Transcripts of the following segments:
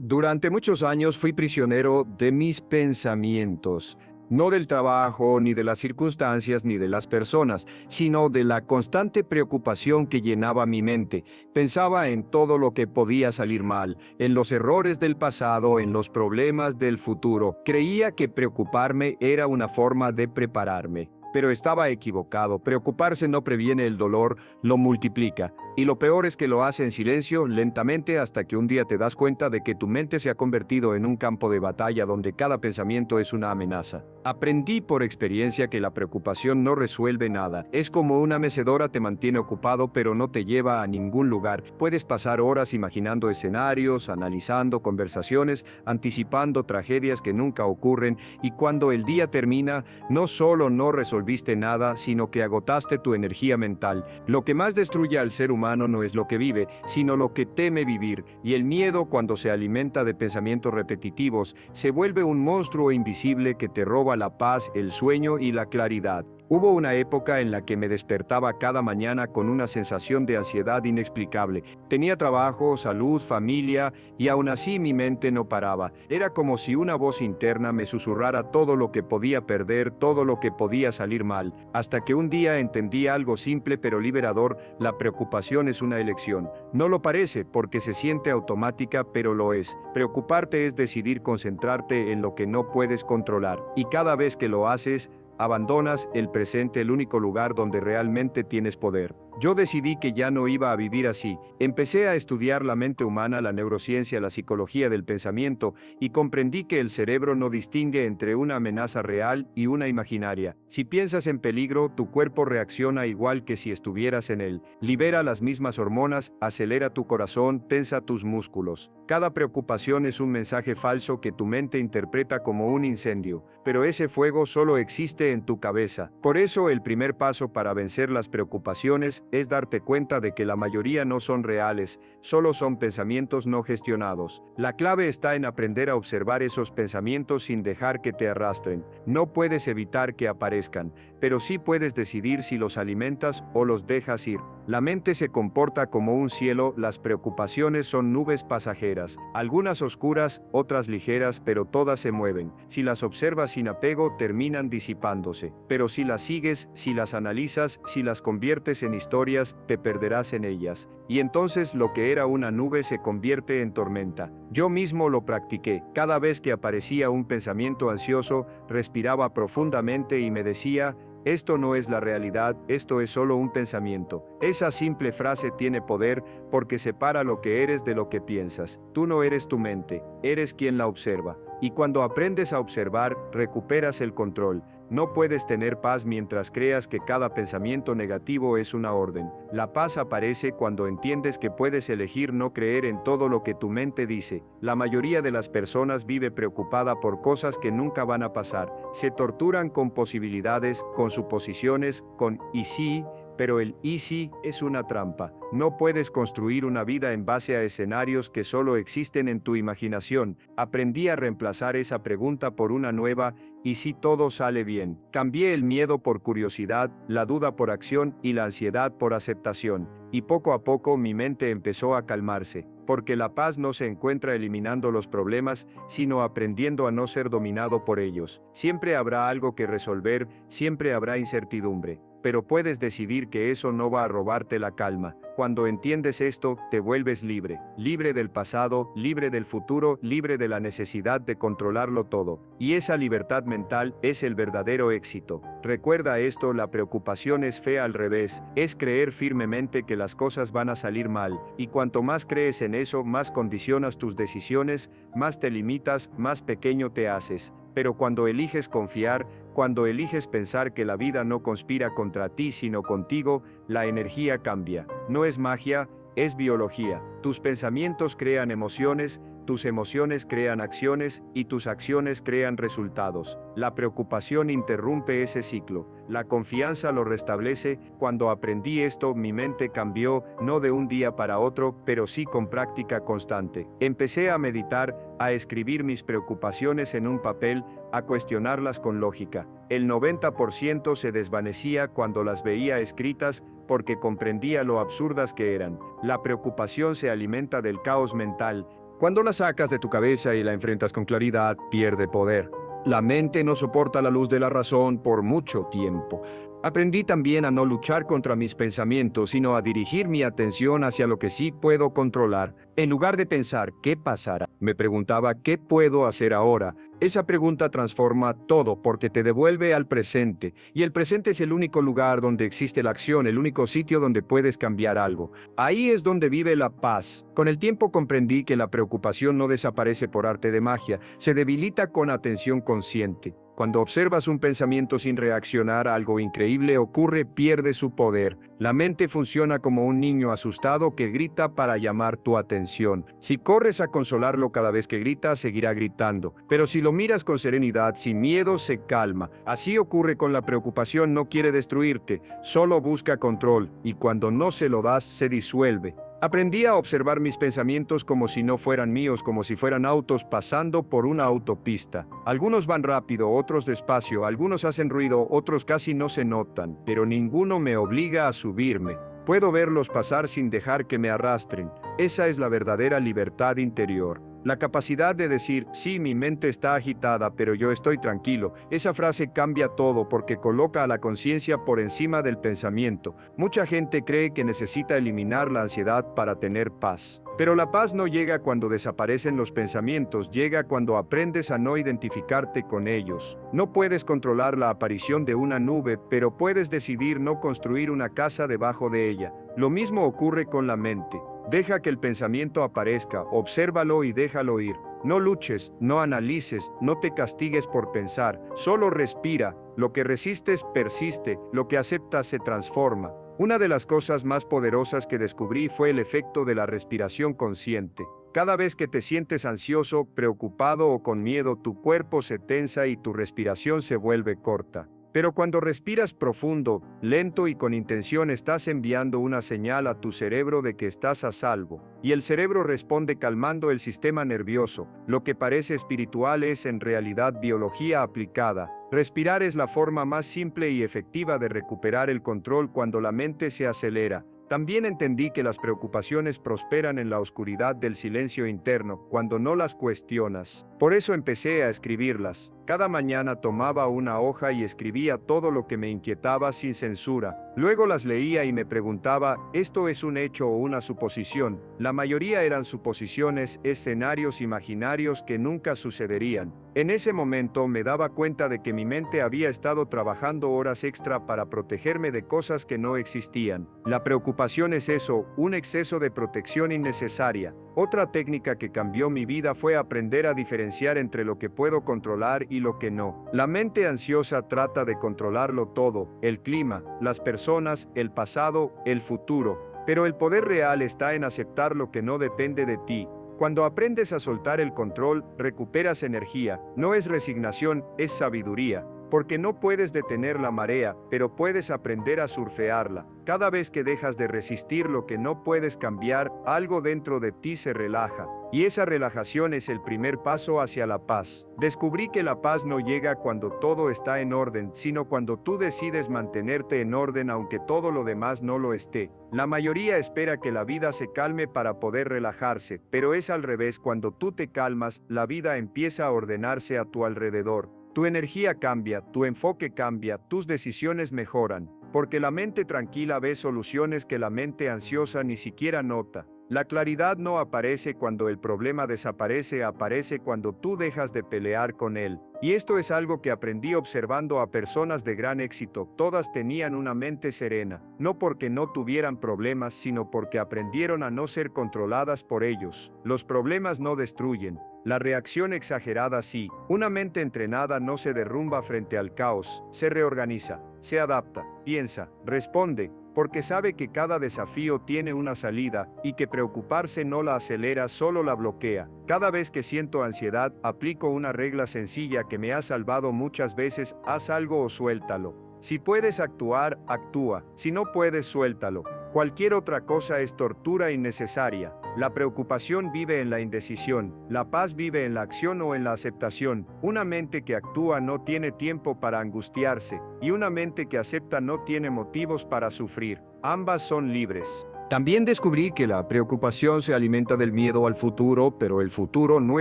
Durante muchos años fui prisionero de mis pensamientos, no del trabajo, ni de las circunstancias, ni de las personas, sino de la constante preocupación que llenaba mi mente. Pensaba en todo lo que podía salir mal, en los errores del pasado, en los problemas del futuro. Creía que preocuparme era una forma de prepararme. Pero estaba equivocado. Preocuparse no previene el dolor, lo multiplica. Y lo peor es que lo hace en silencio, lentamente, hasta que un día te das cuenta de que tu mente se ha convertido en un campo de batalla donde cada pensamiento es una amenaza. Aprendí por experiencia que la preocupación no resuelve nada. Es como una mecedora, te mantiene ocupado pero no te lleva a ningún lugar. Puedes pasar horas imaginando escenarios, analizando conversaciones, anticipando tragedias que nunca ocurren, y cuando el día termina, no solo no resolviste nada, sino que agotaste tu energía mental. Lo que más destruye al ser humano no es lo que vive, sino lo que teme vivir, y el miedo, cuando se alimenta de pensamientos repetitivos, se vuelve un monstruo invisible que te roba la paz, el sueño y la claridad. Hubo una época en la que me despertaba cada mañana con una sensación de ansiedad inexplicable. Tenía trabajo, salud, familia, y aún así mi mente no paraba. Era como si una voz interna me susurrara todo lo que podía perder, todo lo que podía salir mal. Hasta que un día entendí algo simple pero liberador: la preocupación es una elección. No lo parece porque se siente automática, pero lo es. Preocuparte es decidir concentrarte en lo que no puedes controlar. Y cada vez que lo haces, abandonas el presente, el único lugar donde realmente tienes poder. Yo decidí que ya no iba a vivir así. Empecé a estudiar la mente humana, la neurociencia, la psicología del pensamiento, y comprendí que el cerebro no distingue entre una amenaza real y una imaginaria. Si piensas en peligro, tu cuerpo reacciona igual que si estuvieras en él. Libera las mismas hormonas, acelera tu corazón, tensa tus músculos. Cada preocupación es un mensaje falso que tu mente interpreta como un incendio, pero ese fuego solo existe en tu cabeza. Por eso el primer paso para vencer las preocupaciones es darte cuenta de que la mayoría no son reales, solo son pensamientos no gestionados. La clave está en aprender a observar esos pensamientos sin dejar que te arrastren. No puedes evitar que aparezcan, pero sí puedes decidir si los alimentas o los dejas ir. La mente se comporta como un cielo, las preocupaciones son nubes pasajeras, algunas oscuras, otras ligeras, pero todas se mueven. Si las observas sin apego, terminan disipándose. Pero si las sigues, si las analizas, si las conviertes en historias, te perderás en ellas. Y entonces lo que era una nube se convierte en tormenta. Yo mismo lo practiqué. Cada vez que aparecía un pensamiento ansioso, respiraba profundamente y me decía: esto no es la realidad, esto es solo un pensamiento. Esa simple frase tiene poder porque separa lo que eres de lo que piensas. Tú no eres tu mente, eres quien la observa. Y cuando aprendes a observar, recuperas el control. No puedes tener paz mientras creas que cada pensamiento negativo es una orden. La paz aparece cuando entiendes que puedes elegir no creer en todo lo que tu mente dice. La mayoría de las personas vive preocupada por cosas que nunca van a pasar. Se torturan con posibilidades, con suposiciones, con "y sí", pero el "y sí" es una trampa. No puedes construir una vida en base a escenarios que solo existen en tu imaginación. Aprendí a reemplazar esa pregunta por una nueva: ¿y si todo sale bien? Cambié el miedo por curiosidad, la duda por acción y la ansiedad por aceptación. Y poco a poco mi mente empezó a calmarse, porque la paz no se encuentra eliminando los problemas, sino aprendiendo a no ser dominado por ellos. Siempre habrá algo que resolver, siempre habrá incertidumbre, pero puedes decidir que eso no va a robarte la calma. Cuando entiendes esto, te vuelves libre, libre del pasado, libre del futuro, libre de la necesidad de controlarlo todo. Y esa libertad mental es el verdadero éxito. Recuerda esto: la preocupación es fe al revés, es creer firmemente que las cosas van a salir mal, y cuanto más crees en eso, más condicionas tus decisiones, más te limitas, más pequeño te haces. Pero cuando eliges confiar, cuando eliges pensar que la vida no conspira contra ti sino contigo, la energía cambia. No es magia, es biología. Tus pensamientos crean emociones, tus emociones crean acciones, y tus acciones crean resultados. La preocupación interrumpe ese ciclo. La confianza lo restablece. Cuando aprendí esto, mi mente cambió, no de un día para otro, pero sí con práctica constante. Empecé a meditar, a escribir mis preocupaciones en un papel, a cuestionarlas con lógica. El 90% se desvanecía cuando las veía escritas, porque comprendía lo absurdas que eran. La preocupación se alimenta del caos mental, Cuando la sacas de tu cabeza y la enfrentas con claridad, pierde poder. La mente no soporta la luz de la razón por mucho tiempo. Aprendí también a no luchar contra mis pensamientos, sino a dirigir mi atención hacia lo que sí puedo controlar. En lugar de pensar ¿qué pasará?, me preguntaba ¿qué puedo hacer ahora? Esa pregunta transforma todo porque te devuelve al presente, y el presente es el único lugar donde existe la acción, el único sitio donde puedes cambiar algo. Ahí es donde vive la paz. Con el tiempo comprendí que la preocupación no desaparece por arte de magia, se debilita con atención consciente. Cuando observas un pensamiento sin reaccionar, algo increíble ocurre, pierde su poder. La mente funciona como un niño asustado que grita para llamar tu atención. Si corres a consolarlo cada vez que grita, seguirá gritando. Pero si lo miras con serenidad, sin miedo, se calma. Así ocurre con la preocupación, no quiere destruirte, solo busca control, y cuando no se lo das, se disuelve. Aprendí a observar mis pensamientos como si no fueran míos, como si fueran autos pasando por una autopista. Algunos van rápido, otros despacio, algunos hacen ruido, otros casi no se notan, pero ninguno me obliga a subirme. Puedo verlos pasar sin dejar que me arrastren. Esa es la verdadera libertad interior. La capacidad de decir, sí, mi mente está agitada, pero yo estoy tranquilo. Esa frase cambia todo porque coloca a la conciencia por encima del pensamiento. Mucha gente cree que necesita eliminar la ansiedad para tener paz. Pero la paz no llega cuando desaparecen los pensamientos, llega cuando aprendes a no identificarte con ellos. No puedes controlar la aparición de una nube, pero puedes decidir no construir una casa debajo de ella. Lo mismo ocurre con la mente. Deja que el pensamiento aparezca, obsérvalo y déjalo ir. No luches, no analices, no te castigues por pensar, solo respira. Lo que resistes persiste, lo que aceptas se transforma. Una de las cosas más poderosas que descubrí fue el efecto de la respiración consciente. Cada vez que te sientes ansioso, preocupado o con miedo, tu cuerpo se tensa y tu respiración se vuelve corta. Pero cuando respiras profundo, lento y con intención, estás enviando una señal a tu cerebro de que estás a salvo. Y el cerebro responde calmando el sistema nervioso. Lo que parece espiritual es en realidad biología aplicada. Respirar es la forma más simple y efectiva de recuperar el control cuando la mente se acelera. También entendí que las preocupaciones prosperan en la oscuridad del silencio interno, cuando no las cuestionas. Por eso empecé a escribirlas. Cada mañana tomaba una hoja y escribía todo lo que me inquietaba sin censura. Luego las leía y me preguntaba, ¿esto es un hecho o una suposición? La mayoría eran suposiciones, escenarios imaginarios que nunca sucederían. En ese momento me daba cuenta de que mi mente había estado trabajando horas extra para protegerme de cosas que no existían. La preocupación es eso, un exceso de protección innecesaria. Otra técnica que cambió mi vida fue aprender a diferenciar entre lo que puedo controlar y lo que no. La mente ansiosa trata de controlarlo todo, el clima, las personas, el pasado, el futuro. Pero el poder real está en aceptar lo que no depende de ti. Cuando aprendes a soltar el control, recuperas energía. No es resignación, es sabiduría. Porque no puedes detener la marea, pero puedes aprender a surfearla. Cada vez que dejas de resistir lo que no puedes cambiar, algo dentro de ti se relaja. Y esa relajación es el primer paso hacia la paz. Descubrí que la paz no llega cuando todo está en orden, sino cuando tú decides mantenerte en orden aunque todo lo demás no lo esté. La mayoría espera que la vida se calme para poder relajarse, pero es al revés. Cuando tú te calmas, la vida empieza a ordenarse a tu alrededor. Tu energía cambia, tu enfoque cambia, tus decisiones mejoran, porque la mente tranquila ve soluciones que la mente ansiosa ni siquiera nota. La claridad no aparece cuando el problema desaparece, aparece cuando tú dejas de pelear con él. Y esto es algo que aprendí observando a personas de gran éxito. Todas tenían una mente serena, no porque no tuvieran problemas, sino porque aprendieron a no ser controladas por ellos. Los problemas no destruyen. La reacción exagerada sí. Una mente entrenada no se derrumba frente al caos, se reorganiza, se adapta, piensa, responde, porque sabe que cada desafío tiene una salida, y que preocuparse no la acelera, solo la bloquea. Cada vez que siento ansiedad, aplico una regla sencilla que me ha salvado muchas veces: haz algo o suéltalo. Si puedes actuar, actúa. Si no puedes, suéltalo. Cualquier otra cosa es tortura innecesaria. La preocupación vive en la indecisión, la paz vive en la acción o en la aceptación. Una mente que actúa no tiene tiempo para angustiarse, y una mente que acepta no tiene motivos para sufrir. Ambas son libres. También descubrí que la preocupación se alimenta del miedo al futuro, pero el futuro no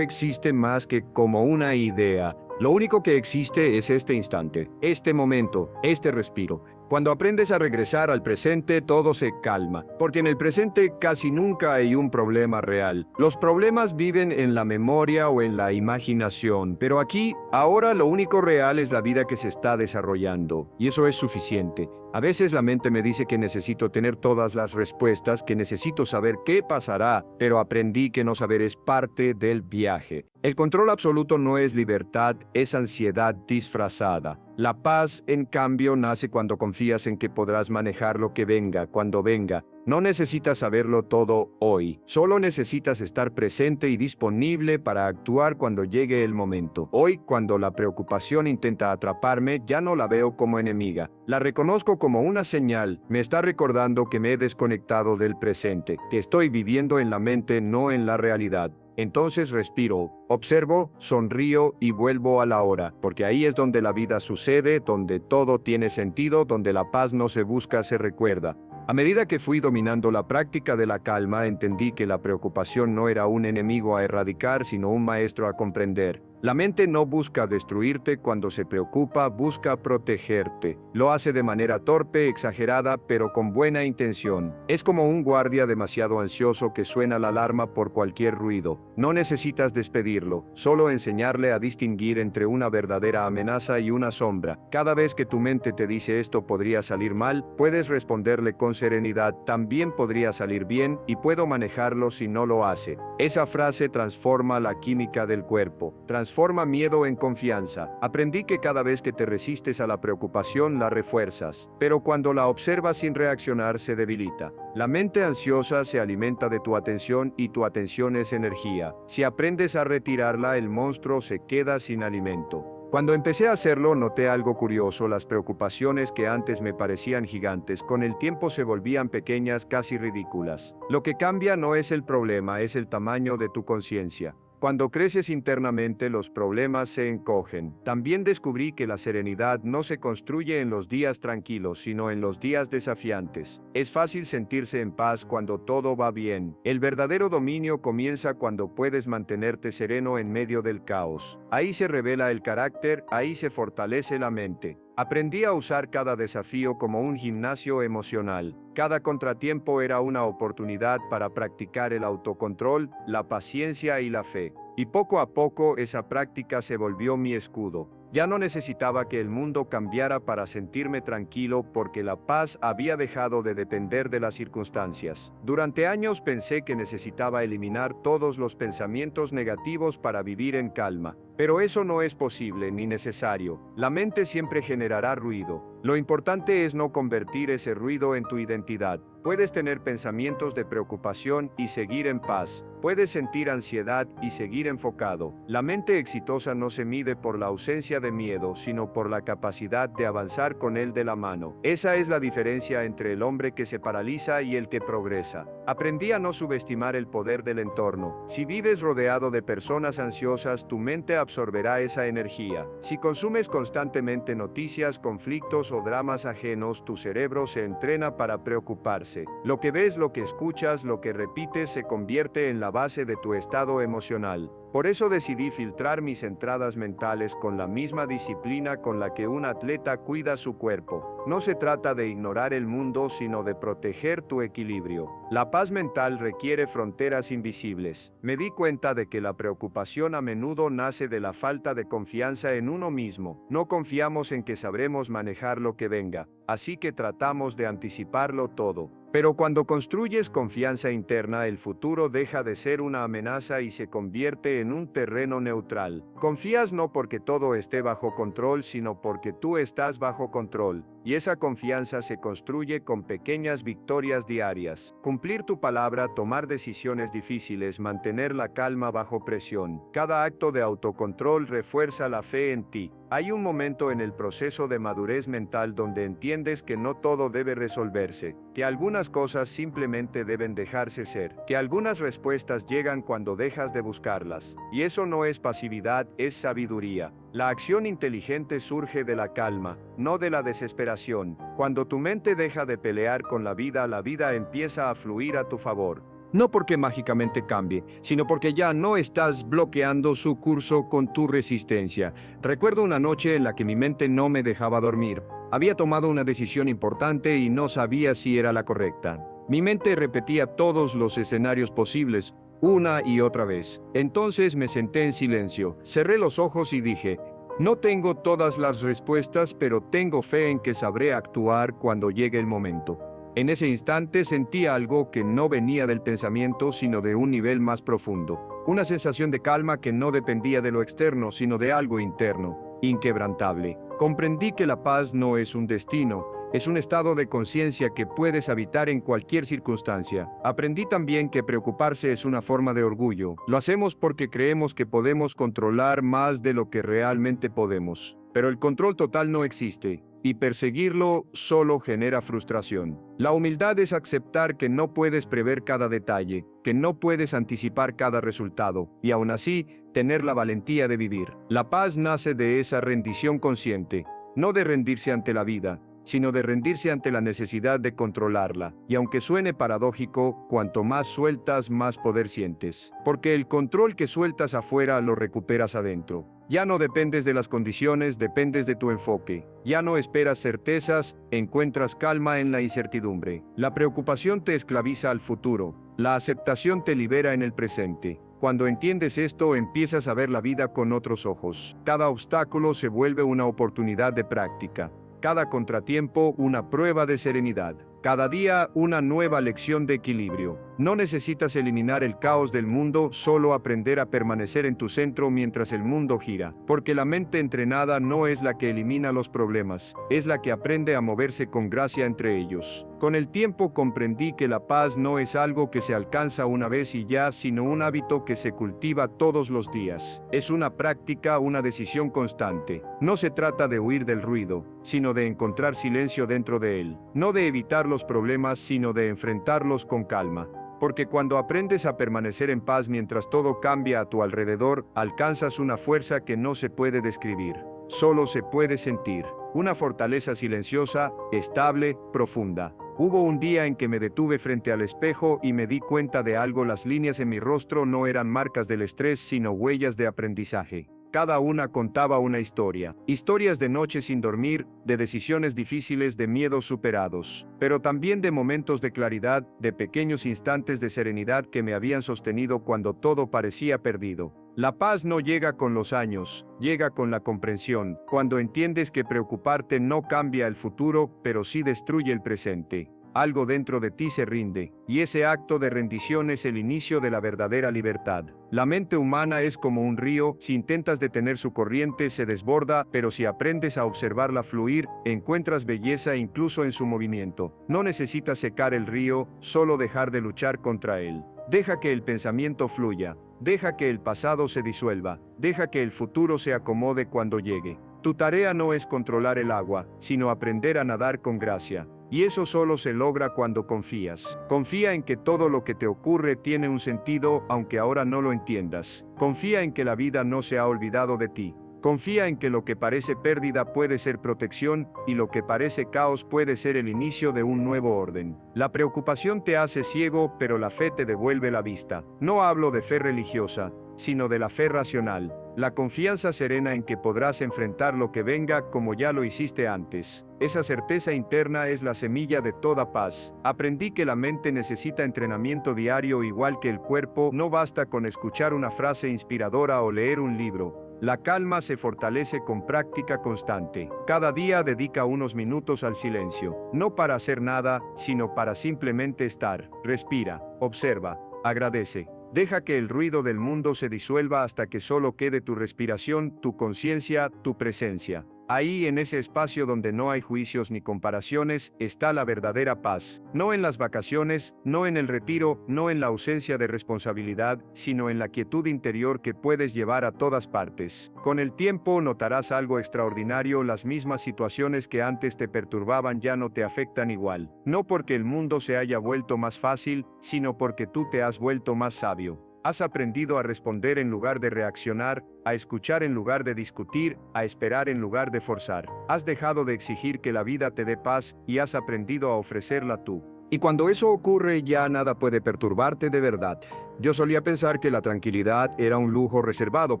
existe más que como una idea. Lo único que existe es este instante, este momento, este respiro. Cuando aprendes a regresar al presente, todo se calma, porque en el presente casi nunca hay un problema real. Los problemas viven en la memoria o en la imaginación, pero aquí, ahora lo único real es la vida que se está desarrollando, y eso es suficiente. A veces la mente me dice que necesito tener todas las respuestas, que necesito saber qué pasará, pero aprendí que no saber es parte del viaje. El control absoluto no es libertad, es ansiedad disfrazada. La paz, en cambio, nace cuando confías en que podrás manejar lo que venga, cuando venga. No necesitas saberlo todo hoy, solo necesitas estar presente y disponible para actuar cuando llegue el momento. Hoy, cuando la preocupación intenta atraparme, ya no la veo como enemiga. La reconozco como una señal, me está recordando que me he desconectado del presente, que estoy viviendo en la mente, no en la realidad. Entonces respiro, observo, sonrío y vuelvo a la hora, porque ahí es donde la vida sucede, donde todo tiene sentido, donde la paz no se busca, se recuerda. A medida que fui dominando la práctica de la calma, entendí que la preocupación no era un enemigo a erradicar, sino un maestro a comprender. La mente no busca destruirte cuando se preocupa, busca protegerte. Lo hace de manera torpe, exagerada, pero con buena intención. Es como un guardia demasiado ansioso que suena la alarma por cualquier ruido. No necesitas despedirlo, solo enseñarle a distinguir entre una verdadera amenaza y una sombra. Cada vez que tu mente te dice esto podría salir mal, puedes responderle con serenidad, también podría salir bien y puedo manejarlo si no lo hace. Esa frase transforma la química del cuerpo. Transforma miedo en confianza. Aprendí que cada vez que te resistes a la preocupación la refuerzas, pero cuando la observas sin reaccionar se debilita. La mente ansiosa se alimenta de tu atención y tu atención es energía. Si aprendes a retirarla, el monstruo se queda sin alimento. Cuando empecé a hacerlo, noté algo curioso: las preocupaciones que antes me parecían gigantes, con el tiempo se volvían pequeñas, casi ridículas. Lo que cambia no es el problema, es el tamaño de tu conciencia. Cuando creces internamente, los problemas se encogen. También descubrí que la serenidad no se construye en los días tranquilos, sino en los días desafiantes. Es fácil sentirse en paz cuando todo va bien. El verdadero dominio comienza cuando puedes mantenerte sereno en medio del caos. Ahí se revela el carácter, ahí se fortalece la mente. Aprendí a usar cada desafío como un gimnasio emocional. Cada contratiempo era una oportunidad para practicar el autocontrol, la paciencia y la fe. Y poco a poco esa práctica se volvió mi escudo. Ya no necesitaba que el mundo cambiara para sentirme tranquilo, porque la paz había dejado de depender de las circunstancias. Durante años pensé que necesitaba eliminar todos los pensamientos negativos para vivir en calma. Pero eso no es posible ni necesario. La mente siempre generará ruido. Lo importante es no convertir ese ruido en tu identidad. Puedes tener pensamientos de preocupación y seguir en paz. Puedes sentir ansiedad y seguir enfocado. La mente exitosa no se mide por la ausencia de miedo, sino por la capacidad de avanzar con él de la mano. Esa es la diferencia entre el hombre que se paraliza y el que progresa. Aprendí a no subestimar el poder del entorno. Si vives rodeado de personas ansiosas, tu mente absorberá esa energía. Si consumes constantemente noticias, conflictos o dramas ajenos, tu cerebro se entrena para preocuparse. Lo que ves, lo que escuchas, lo que repites se convierte en la base de tu estado emocional. Por eso decidí filtrar mis entradas mentales con la misma disciplina con la que un atleta cuida su cuerpo. No se trata de ignorar el mundo, sino de proteger tu equilibrio. La paz mental requiere fronteras invisibles. Me di cuenta de que la preocupación a menudo nace de la falta de confianza en uno mismo. No confiamos en que sabremos manejar lo que venga, así que tratamos de anticiparlo todo. Pero cuando construyes confianza interna, el futuro deja de ser una amenaza y se convierte en un terreno neutral. Confías no porque todo esté bajo control, sino porque tú estás bajo control. Y esa confianza se construye con pequeñas victorias diarias. Cumplir tu palabra, tomar decisiones difíciles, mantener la calma bajo presión. Cada acto de autocontrol refuerza la fe en ti. Hay un momento en el proceso de madurez mental donde entiendes que no todo debe resolverse, que algunas cosas simplemente deben dejarse ser, que algunas respuestas llegan cuando dejas de buscarlas. Y eso no es pasividad, es sabiduría. La acción inteligente surge de la calma, no de la desesperación. Cuando tu mente deja de pelear con la vida empieza a fluir a tu favor. No porque mágicamente cambie, sino porque ya no estás bloqueando su curso con tu resistencia. Recuerdo una noche en la que mi mente no me dejaba dormir. Había tomado una decisión importante y no sabía si era la correcta. Mi mente repetía todos los escenarios posibles, una y otra vez. Entonces me senté en silencio, cerré los ojos y dije: no tengo todas las respuestas, pero tengo fe en que sabré actuar cuando llegue el momento. En ese instante sentí algo que no venía del pensamiento, sino de un nivel más profundo. Una sensación de calma que no dependía de lo externo, sino de algo interno, inquebrantable. Comprendí que la paz no es un destino, es un estado de conciencia que puedes habitar en cualquier circunstancia. Aprendí también que preocuparse es una forma de orgullo. Lo hacemos porque creemos que podemos controlar más de lo que realmente podemos. Pero el control total no existe, y perseguirlo solo genera frustración. La humildad es aceptar que no puedes prever cada detalle, que no puedes anticipar cada resultado, y aún así, tener la valentía de vivir. La paz nace de esa rendición consciente, no de rendirse ante la vida, sino de rendirse ante la necesidad de controlarla. Y aunque suene paradójico, cuanto más sueltas, más poder sientes. Porque el control que sueltas afuera lo recuperas adentro. Ya no dependes de las condiciones, dependes de tu enfoque. Ya no esperas certezas, encuentras calma en la incertidumbre. La preocupación te esclaviza al futuro. La aceptación te libera en el presente. Cuando entiendes esto, empiezas a ver la vida con otros ojos. Cada obstáculo se vuelve una oportunidad de práctica. Cada contratiempo una prueba de serenidad. Cada día una nueva lección de equilibrio. No necesitas eliminar el caos del mundo, solo aprender a permanecer en tu centro mientras el mundo gira. Porque la mente entrenada no es la que elimina los problemas, es la que aprende a moverse con gracia entre ellos. Con el tiempo comprendí que la paz no es algo que se alcanza una vez y ya, sino un hábito que se cultiva todos los días. Es una práctica, una decisión constante. No se trata de huir del ruido, sino de encontrar silencio dentro de él. No de evitar los problemas, sino de enfrentarlos con calma. Porque cuando aprendes a permanecer en paz mientras todo cambia a tu alrededor, alcanzas una fuerza que no se puede describir. Solo se puede sentir. Una fortaleza silenciosa, estable, profunda. Hubo un día en que me detuve frente al espejo y me di cuenta de algo. Las líneas en mi rostro no eran marcas del estrés, sino huellas de aprendizaje. Cada una contaba una historia. Historias de noches sin dormir, de decisiones difíciles, de miedos superados. Pero también de momentos de claridad, de pequeños instantes de serenidad que me habían sostenido cuando todo parecía perdido. La paz no llega con los años, llega con la comprensión, cuando entiendes que preocuparte no cambia el futuro, pero sí destruye el presente. Algo dentro de ti se rinde, y ese acto de rendición es el inicio de la verdadera libertad. La mente humana es como un río, si intentas detener su corriente se desborda, pero si aprendes a observarla fluir, encuentras belleza incluso en su movimiento. No necesitas secar el río, solo dejar de luchar contra él. Deja que el pensamiento fluya, deja que el pasado se disuelva, deja que el futuro se acomode cuando llegue. Tu tarea no es controlar el agua, sino aprender a nadar con gracia. Y eso solo se logra cuando confías. Confía en que todo lo que te ocurre tiene un sentido, aunque ahora no lo entiendas. Confía en que la vida no se ha olvidado de ti. Confía en que lo que parece pérdida puede ser protección, y lo que parece caos puede ser el inicio de un nuevo orden. La preocupación te hace ciego, pero la fe te devuelve la vista. No hablo de fe religiosa, sino de la fe racional. La confianza serena en que podrás enfrentar lo que venga como ya lo hiciste antes. Esa certeza interna es la semilla de toda paz. Aprendí que la mente necesita entrenamiento diario igual que el cuerpo. No basta con escuchar una frase inspiradora o leer un libro. La calma se fortalece con práctica constante. Cada día dedica unos minutos al silencio. No para hacer nada, sino para simplemente estar. Respira, observa, agradece. Deja que el ruido del mundo se disuelva hasta que solo quede tu respiración, tu conciencia, tu presencia. Ahí, en ese espacio donde no hay juicios ni comparaciones, está la verdadera paz. No en las vacaciones, no en el retiro, no en la ausencia de responsabilidad, sino en la quietud interior que puedes llevar a todas partes. Con el tiempo notarás algo extraordinario. Las mismas situaciones que antes te perturbaban ya no te afectan igual. No porque el mundo se haya vuelto más fácil, sino porque tú te has vuelto más sabio. Has aprendido a responder en lugar de reaccionar, a escuchar en lugar de discutir, a esperar en lugar de forzar. Has dejado de exigir que la vida te dé paz y has aprendido a ofrecerla tú. Y cuando eso ocurre, ya nada puede perturbarte de verdad. Yo solía pensar que la tranquilidad era un lujo reservado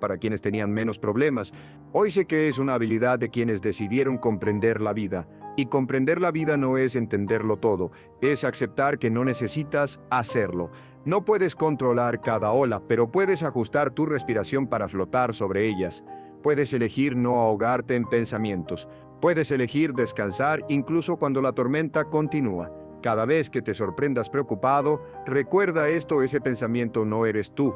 para quienes tenían menos problemas. Hoy sé que es una habilidad de quienes decidieron comprender la vida. Y comprender la vida no es entenderlo todo, es aceptar que no necesitas hacerlo. No puedes controlar cada ola, pero puedes ajustar tu respiración para flotar sobre ellas. Puedes elegir no ahogarte en pensamientos. Puedes elegir descansar incluso cuando la tormenta continúa. Cada vez que te sorprendas preocupado, recuerda esto: ese pensamiento no eres tú.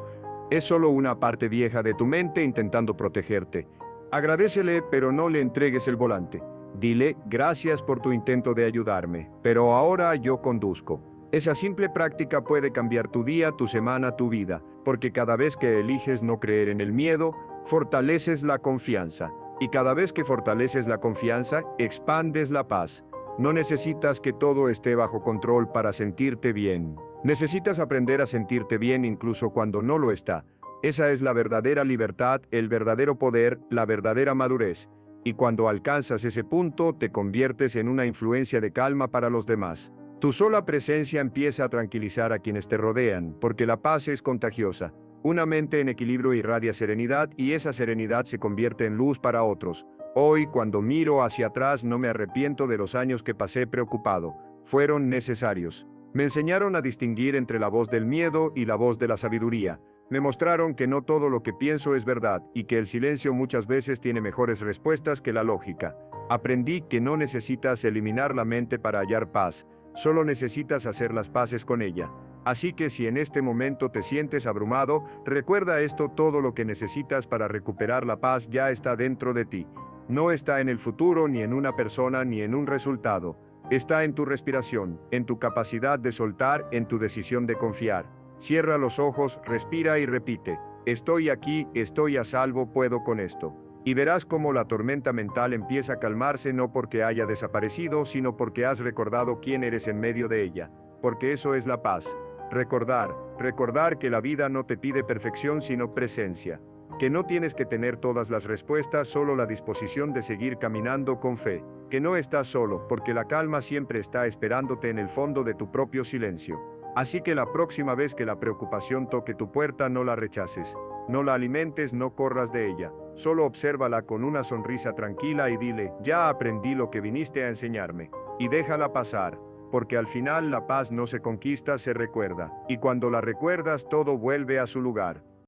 Es solo una parte vieja de tu mente intentando protegerte. Agradécele, pero no le entregues el volante. Dile: gracias por tu intento de ayudarme, pero ahora yo conduzco. Esa simple práctica puede cambiar tu día, tu semana, tu vida, porque cada vez que eliges no creer en el miedo, fortaleces la confianza. Y cada vez que fortaleces la confianza, expandes la paz. No necesitas que todo esté bajo control para sentirte bien. Necesitas aprender a sentirte bien incluso cuando no lo está. Esa es la verdadera libertad, el verdadero poder, la verdadera madurez. Y cuando alcanzas ese punto, te conviertes en una influencia de calma para los demás. Tu sola presencia empieza a tranquilizar a quienes te rodean, porque la paz es contagiosa. Una mente en equilibrio irradia serenidad y esa serenidad se convierte en luz para otros. Hoy, cuando miro hacia atrás, no me arrepiento de los años que pasé preocupado. Fueron necesarios. Me enseñaron a distinguir entre la voz del miedo y la voz de la sabiduría. Me mostraron que no todo lo que pienso es verdad y que el silencio muchas veces tiene mejores respuestas que la lógica. Aprendí que no necesitas eliminar la mente para hallar paz. Solo necesitas hacer las paces con ella. Así que si en este momento te sientes abrumado, recuerda esto: todo lo que necesitas para recuperar la paz ya está dentro de ti. No está en el futuro, ni en una persona, ni en un resultado. Está en tu respiración, en tu capacidad de soltar, en tu decisión de confiar. Cierra los ojos, respira y repite: estoy aquí, estoy a salvo, puedo con esto. Y verás cómo la tormenta mental empieza a calmarse, no porque haya desaparecido, sino porque has recordado quién eres en medio de ella. Porque eso es la paz. Recordar que la vida no te pide perfección sino presencia. Que no tienes que tener todas las respuestas, solo la disposición de seguir caminando con fe. Que no estás solo, porque la calma siempre está esperándote en el fondo de tu propio silencio. Así que la próxima vez que la preocupación toque tu puerta, no la rechaces. No la alimentes, no corras de ella. Solo obsérvala con una sonrisa tranquila y dile: ya aprendí lo que viniste a enseñarme. Y déjala pasar, porque al final la paz no se conquista, se recuerda. Y cuando la recuerdas, todo vuelve a su lugar.